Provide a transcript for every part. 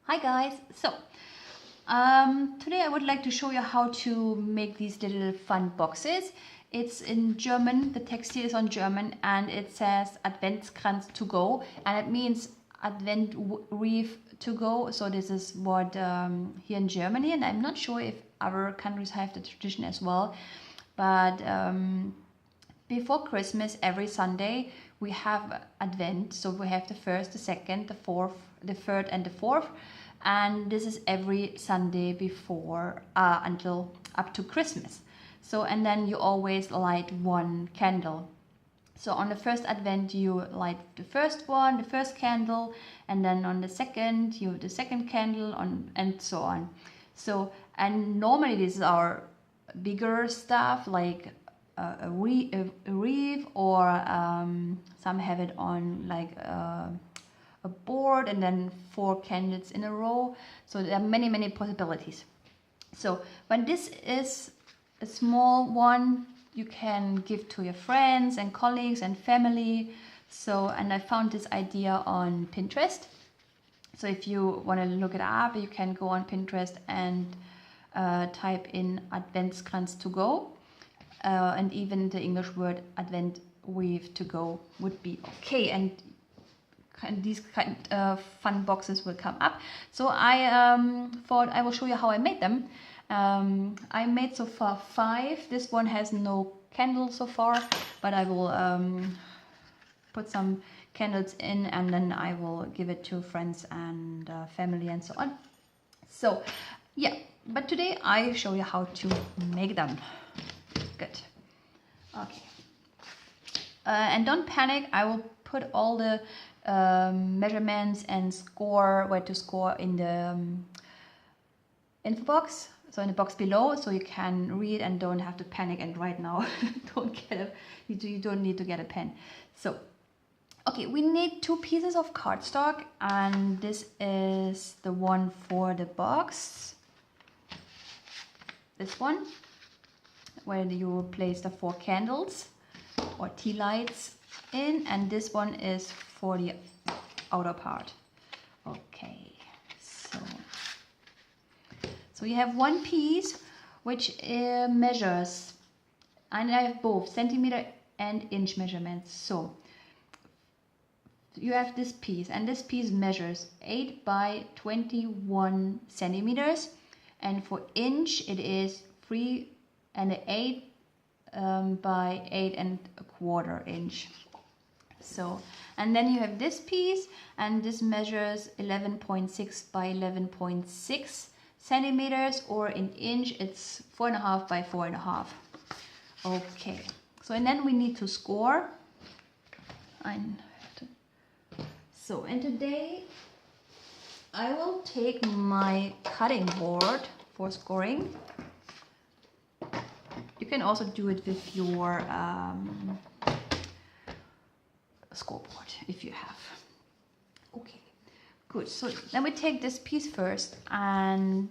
Hi guys! Today I would like to show you how to make these little fun boxes. It's in German, the text here is on German, and it says Adventskranz to go, and it means Advent wreath to go. So this is what here in Germany, and I'm not sure if other countries have the tradition as well, but before Christmas, every Sunday, we have Advent. So we have the first, the second, the fourth, the third, and the fourth. And this is every Sunday before, until up to Christmas. So, and then you always light one candle. So on the first Advent, you light the first one, the first candle, and then on the second, you the second candle, and so on. So, and normally this is our bigger stuff, like a wreath, or some have it on like a board, and then 4 candles in a row. So there are many possibilities. So when this is a small one, you can give to your friends and colleagues and family. So, and I found this idea on Pinterest. So if you want to look it up, you can go on Pinterest and type in Adventskranz to go. And even the English word Advent wreath to go would be okay, and these kind of fun boxes will come up. So I thought I will show you how I made them. I made so far 5. This one has no candle so far, but I will put some candles in, and then I will give it to friends and family and so on. So yeah, but today I show you how to make them. Good. Okay. And don't panic. I will put all the measurements and score, where to score, in the info box. So in the box below, so you can read and don't have to panic. And right now, you don't need to get a pen. So, okay, we need 2 pieces of cardstock, and this is the one for the box. This one, where you will place the 4 candles or tea lights in, and this one is for the outer part. Okay, so you have 1 piece which measures, and I have both centimeter and inch measurements. So you have this piece, and this piece measures 8 by 21 centimeters, and for inch it is 3 1/8 by 8 1/4 inch. So, and then you have this piece, and this measures 11.6 by 11.6 centimeters, or in inch it's 4.5 by 4.5. Okay, so and then we need to score. And today I will take my cutting board for scoring. You can also do it with your scoreboard if you have. Okay, good. So then we take this piece first, and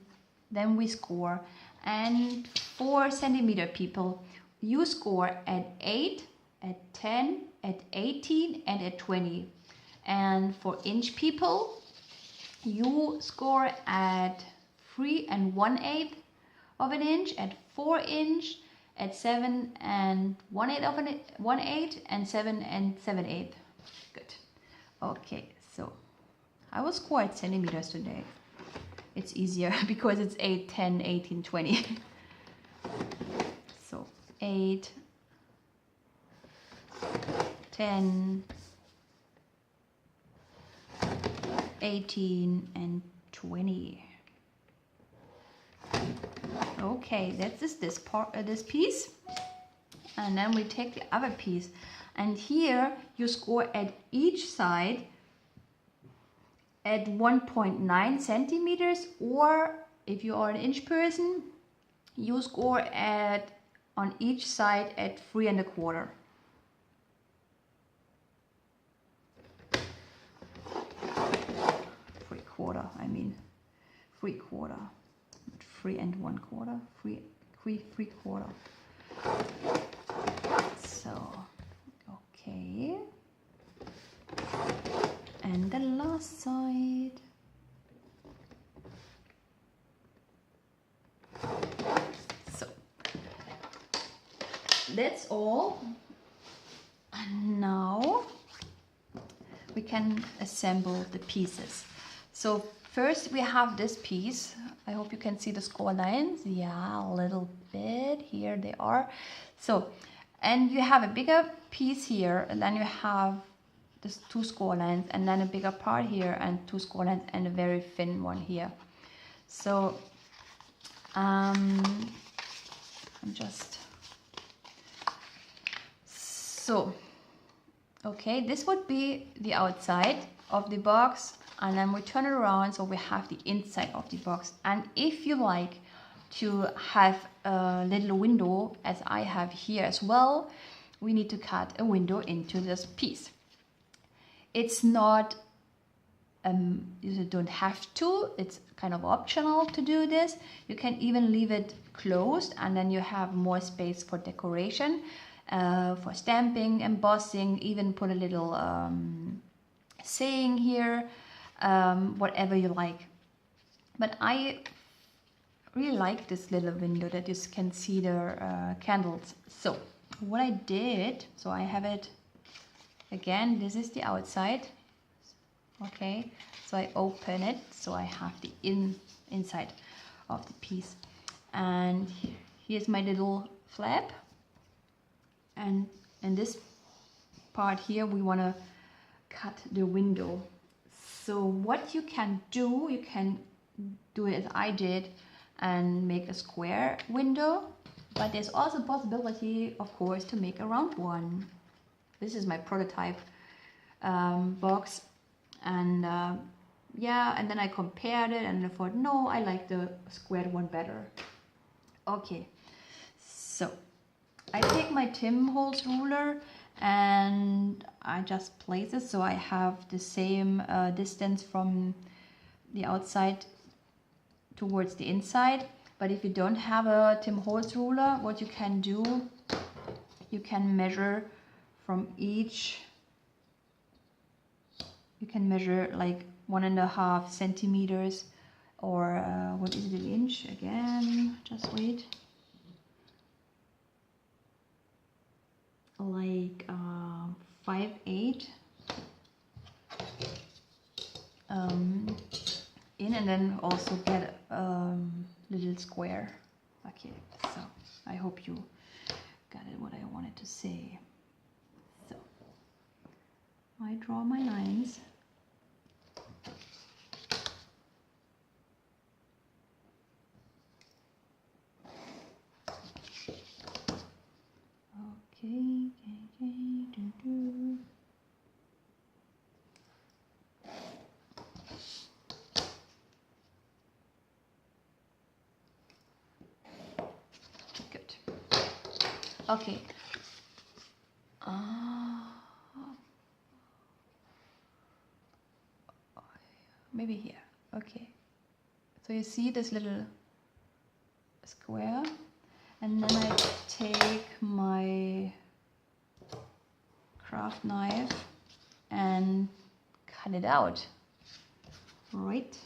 then we score. And for centimeter people, you score at 8, at 10, at 18, and at 20. And for inch people, you score at 3 1/8 of an inch, at 4 inch, at 7 1/8 of an 1/8, and 7 7/8. Good. Okay, so I will score at centimeters today. It's easier because it's 8, 10, 18, 20. So 8, 10, 18, and 20. Okay, that's this part, this piece, and then we take the other piece, and here you score at each side at 1.9 centimeters, or if you are an inch person, you score at on each side at 3 1/4. 3/4. I mean 3/4. 3 1/4, 3/4. So, okay. And the last side. that's all. And now we can assemble the pieces. So first we have this piece. I hope you can see the score lines. Yeah, a little bit. Here they are. So, and you have a bigger piece here, and then you have this 2 score lines, and then a bigger part here, and 2 score lines, and a very thin one here. So I'm just so okay, this would be the outside of the box, and then we turn it around so we have the inside of the box. And if you like to have a little window, as I have here as well, we need to cut a window into this piece. It's not you don't have to, it's kind of optional to do this. You can even leave it closed, and then you have more space for decoration, for stamping, embossing, even put a little saying here, whatever you like. But I really like this little window that you can see the candles. So what I did, so I have it again, this is the outside. Okay, so I open it, so I have the inside of the piece, and here's my little flap, and in this part here we want to cut the window. So what you can do it as I did and make a square window, but there's also a possibility, of course, to make a round one. This is my prototype box. And yeah, and then I compared it and I thought, no, I like the squared one better. Okay, so I take my Tim Holtz ruler and I just place it so I have the same distance from the outside towards the inside. But if you don't have a Tim Holtz ruler, what you can do, you can measure from each. You can measure like 1.5 centimeters, or what is it, an inch again? Just wait. Like 5/8 in, and then also get a little square. Okay, so I hope you got it, what I wanted to say. So I draw my lines. Okay, good. Okay. Maybe here. Okay. So you see this little square, and then I take my craft knife and cut it out. Right.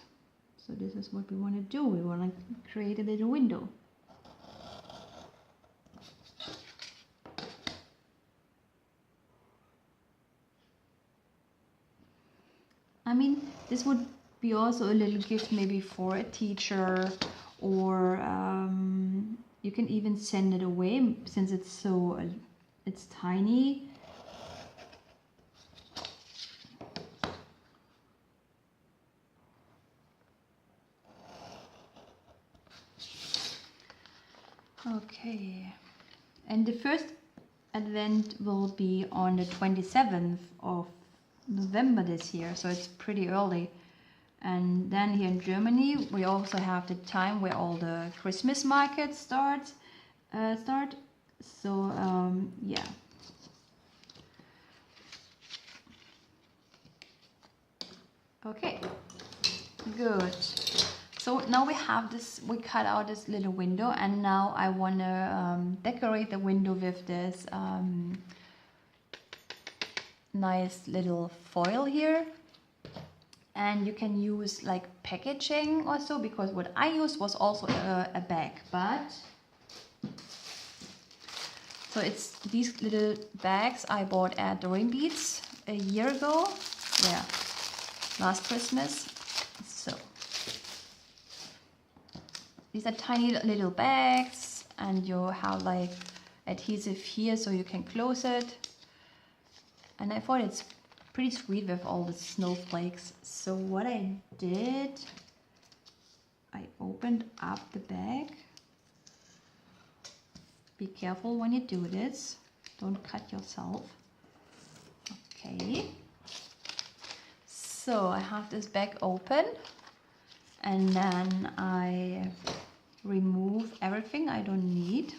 So this is what we want to do. We want to create a little window. I mean, this would be also a little gift maybe for a teacher, or you can even send it away since it's so it's tiny. Okay, and the first advent will be on the 27th of November this year, so it's pretty early. And then here in Germany we also have the time where all the Christmas markets start. So yeah. Okay, good. So now we have this, we cut out this little window, and now I want to decorate the window with this nice little foil here. And you can use like packaging also, because what I used was also a bag, but So it's these little bags I bought at the Rain Beats a year ago. Yeah, last Christmas. So these are tiny little bags, and you have like adhesive here so you can close it. And I thought it's pretty sweet with all the snowflakes. So what I did, I opened up the bag. Be careful when you do this. Don't cut yourself. Okay. So I have this bag open, and then I remove everything I don't need.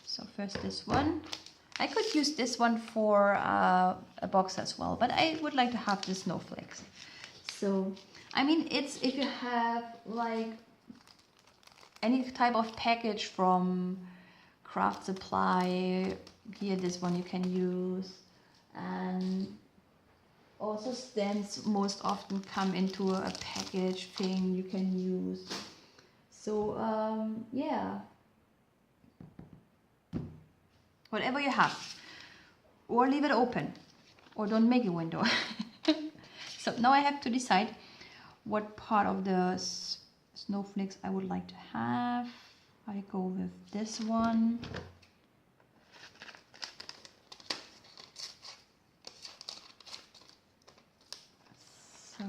So first this one. I could use this one for a box as well, but I would like to have the snowflakes. So, I mean, it's if you have like any type of package from craft supply, here this one you can use, and also stamps most often come into a package thing you can use. So yeah, whatever you have, or leave it open, or don't make a window. So now I have to decide what part of the snowflakes I would like to have. I go with this one. So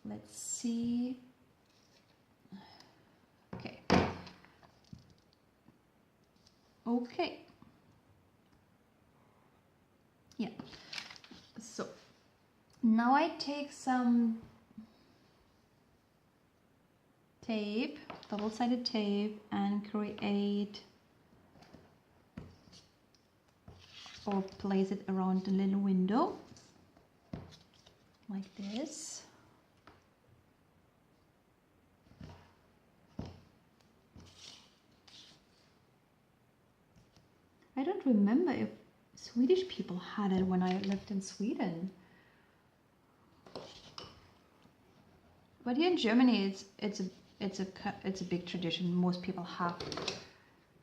let's see. Okay. Okay. Yeah. So now I take some tape, double-sided tape, and create or place it around the little window like this. I don't remember if Swedish people had it when I lived in Sweden. But here in Germany, it's a big tradition. Most people have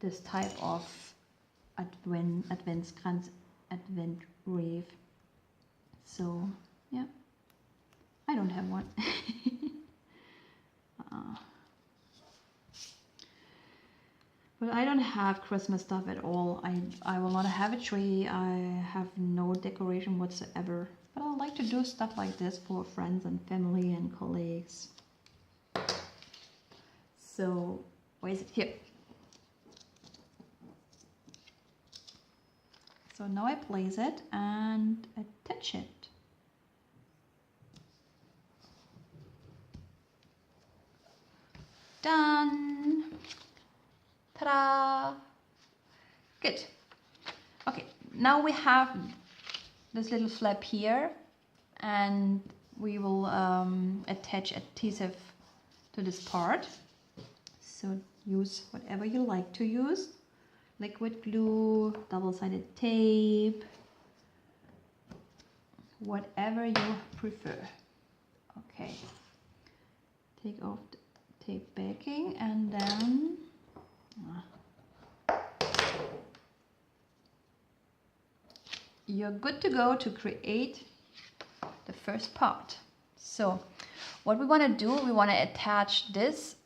this type of Adventskranz, Advent wreath. So yeah, I don't have one. But I don't have Christmas stuff at all. I will not have a tree. I have no decoration whatsoever. But I like to do stuff like this for friends and family and colleagues. So, where is it? Here. So now I place it and attach it. Done. Ta-da! Good. Okay, now we have this little flap here, and we will attach adhesive to this part. So use whatever you like to use. Liquid glue, double-sided tape, whatever you prefer. Okay. Take off the tape backing, and then you're good to go to create the first part. So what we want to do, we want to attach this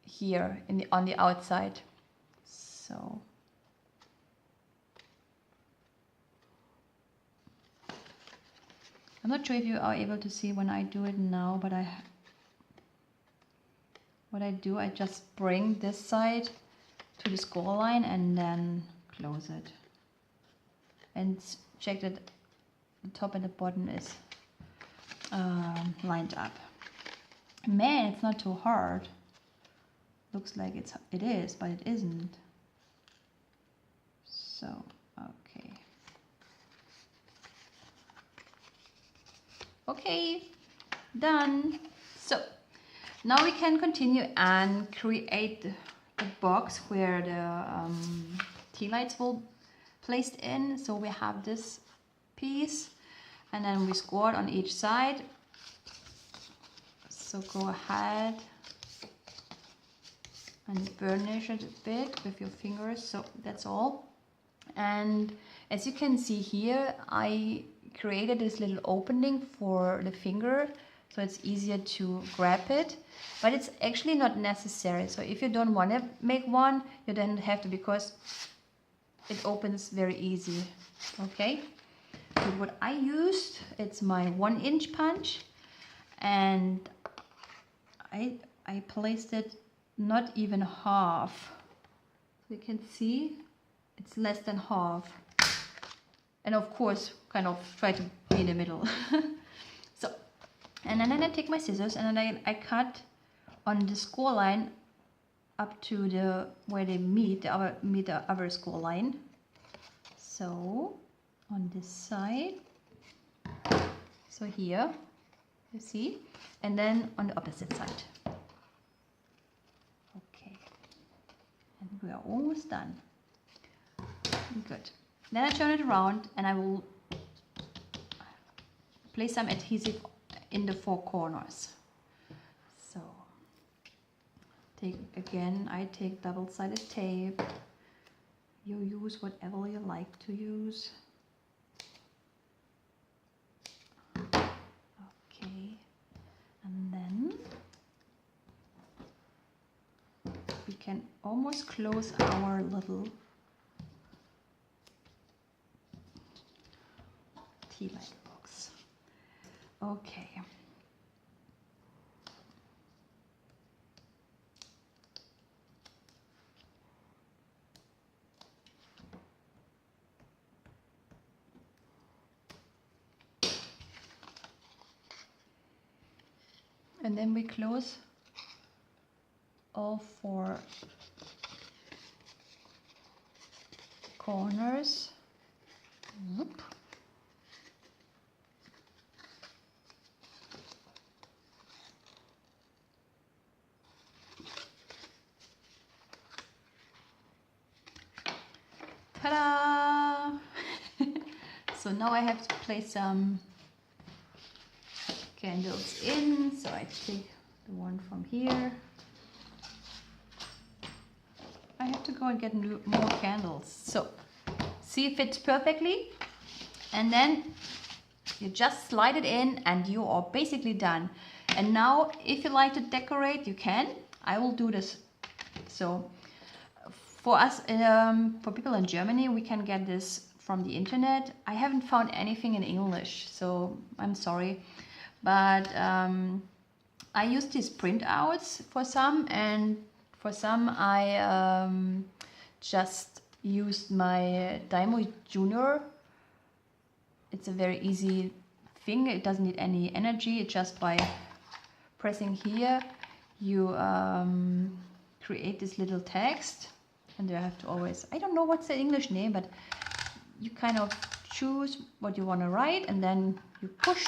here on the outside. So I'm not sure if you are able to see when I do it now, but what I do, I just bring this side to the score line and then close it. And check that the top and the bottom is lined up. Man, it's not too hard. Looks like it is, but it isn't. So, okay. Okay, done. So, now we can continue and create the box where the tea lights will placed in. So we have this piece, and then we scored on each side. So go ahead and burnish it a bit with your fingers. So that's all. And as you can see here, I created this little opening for the finger, so it's easier to grab it, but it's actually not necessary. So if you don't want to make one, you don't have to, because it opens very easy. Okay, so what I used, it's my 1-inch punch, and I placed it not even half. So you can see it's less than half, and of course kind of try to be in the middle. So, and then I take my scissors and then I cut on the score line up to the where they meet the other score line. So on this side, so here you see, and then on the opposite side. Okay, and we are almost done. Good. Then I turn it around and I will place some adhesive in the 4 corners. So I take double-sided tape. You use whatever you like to use. Okay, and then we can almost close our little tea light box. Okay. And then we close all 4 corners. Whoop. Ta-da! So now I have to place some candles in. So I take the one from here. I have to go and get more candles. So see, it fits perfectly. And then you just slide it in and you are basically done. And now if you like to decorate, you can. I will do this. So for us, for people in Germany, we can get this from the internet. I haven't found anything in English, so I'm sorry. But I used these printouts for some, and for some I just used my Dymo Junior. It's a very easy thing. It doesn't need any energy. It's just by pressing here, you create this little text. And you have to always, I don't know what's the English name, but you kind of choose what you want to write and then you push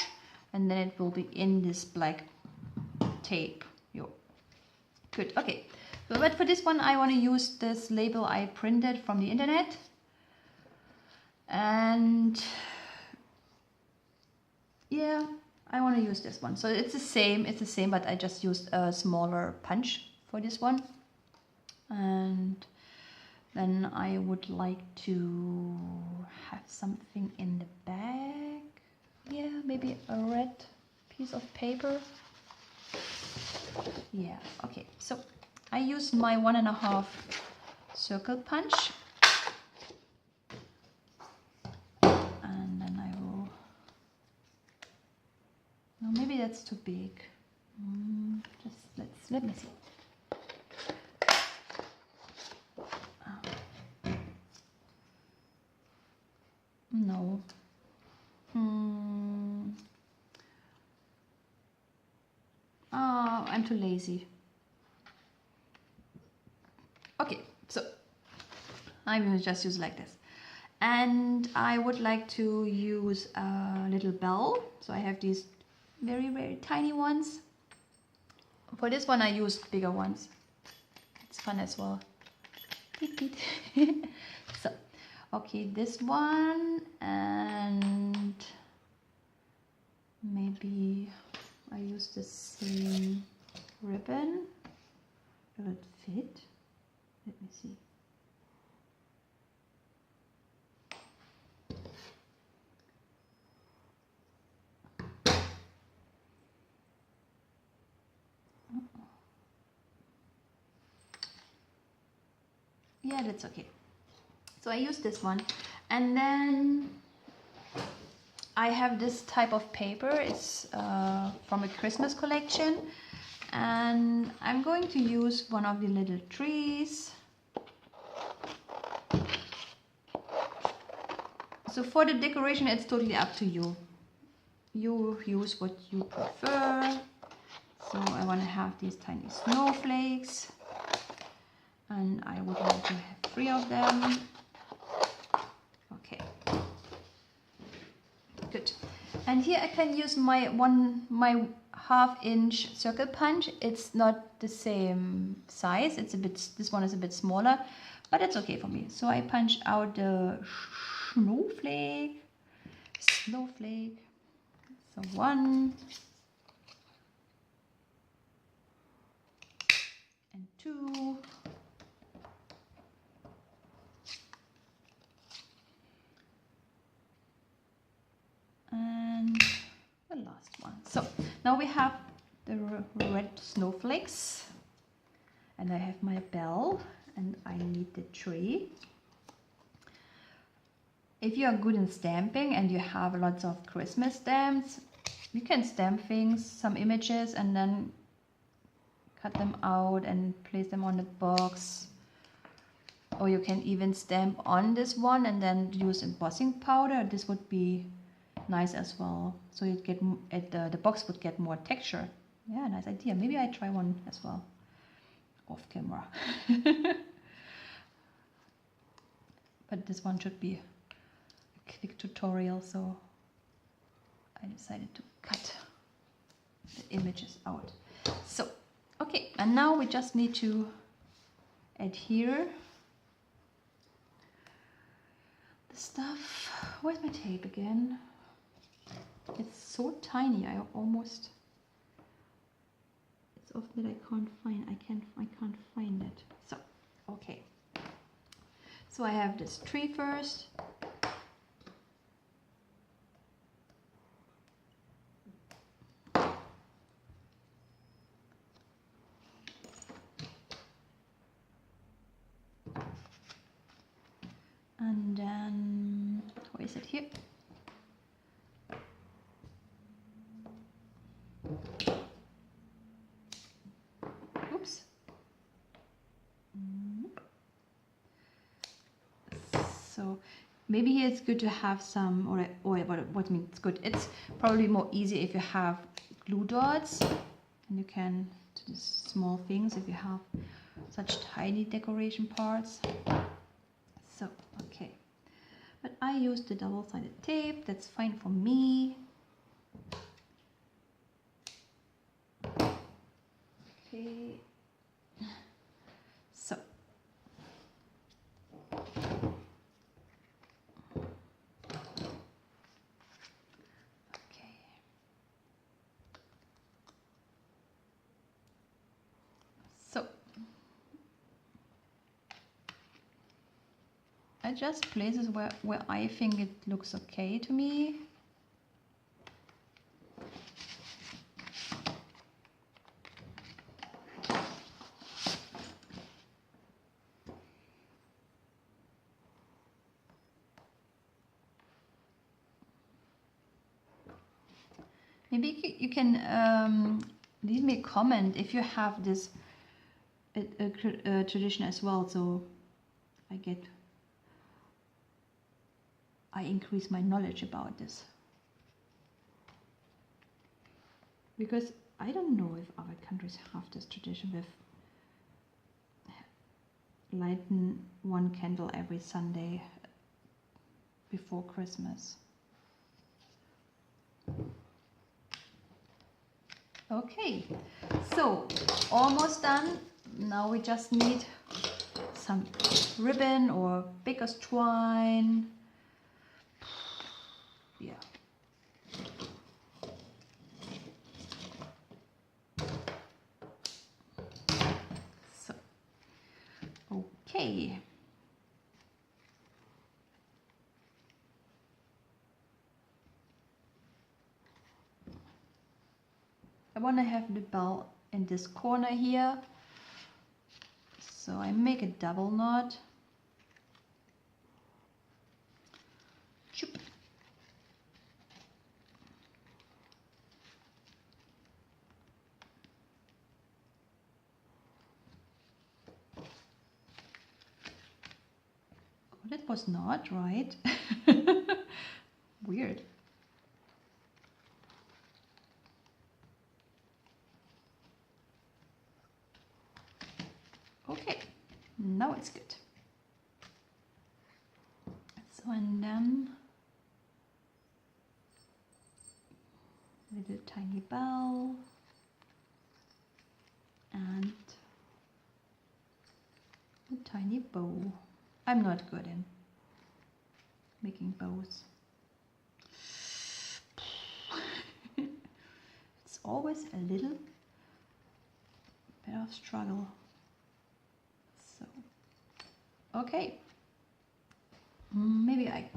and then it will be in this black tape. Good, okay. So, but for this one I want to use this label I printed from the internet. And yeah, I want to use this one. So it's the same, but I just used a smaller punch for this one. And then I would like to have something in the back. Yeah, maybe a red piece of paper. Yeah, okay. So I use my 1.5 circle punch. And then I will... No, maybe that's too big. Let me see. No. Oh, I'm too lazy. Okay, so I will just use like this. And I would like to use a little bell. So I have these very, very tiny ones. For this one I used bigger ones. It's fun as well. So, okay, this one, and maybe I use the same ribbon. Will it fit? Let me see. Yeah, that's okay. So I use this one, and then I have this type of paper. It's from a Christmas collection, and I'm going to use one of the little trees. So for the decoration, it's totally up to you. You use what you prefer. So I want to have these tiny snowflakes, and I would like to have 3 of them. Okay, good. And here I can use my 1/2" circle punch. It's not the same size. It's a bit. This one is a bit smaller, but it's okay for me. So I punch out the snowflake. So 1 and 2. And the last one. So now we have the red snowflakes, and I have my bell, and I need the tree. If you are good in stamping and you have lots of Christmas stamps, you can stamp things, some images, and then cut them out and place them on the box. Or you can even stamp on this one and then use embossing powder. This would be nice as well. So you'd get the box would get more texture. Yeah, nice idea. Maybe I try one as well off camera. But this one should be a quick tutorial, so I decided to cut the images out. So, okay, and now we just need to adhere the stuff. Where's my tape again? It's so tiny. It's often that I can't find it. So, okay. So I have this tree first. And then, where is it here? Oops. So maybe here it's good to have some, or what means good? It's probably more easy if you have glue dots, and you can do these small things if you have such tiny decoration parts. So, okay. But I used the double-sided tape, that's fine for me. Okay. So. Okay. So. I just places where I think it looks okay to me. Maybe you can leave me a comment if you have this tradition as well, so I increase my knowledge about this. Because I don't know if other countries have this tradition with lighting 1 candle every Sunday before Christmas. Okay, so almost done. Now we just need some ribbon or baker's twine. Yeah. want to have the bell in this corner here. So I make a double knot. Choop. Oh, that was not right. Weird. Okay, now it's good. So, and then little tiny bell and a tiny bow. I'm not good in making bows. It's always a little bit of struggle. So, okay. Maybe I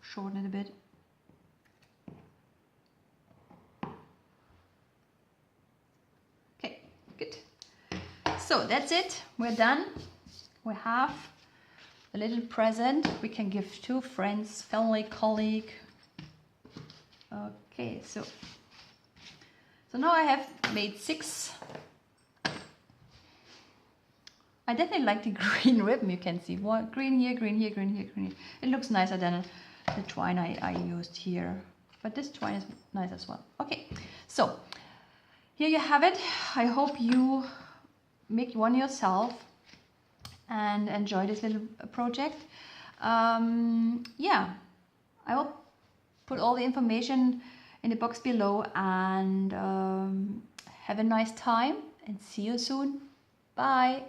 shorten it a bit. Okay, good. So that's it. We're done. We have a little present we can give to friends, family, colleague. Okay, so now I have made 6. I definitely like the green ribbon. You can see one green here, green here, green here, green here. It looks nicer than the twine I used here, but this twine is nice as well. Okay, so here you have it. I hope you make one yourself and enjoy this little project. Yeah, I will put all the information in the box below, and have a nice time and see you soon. Bye.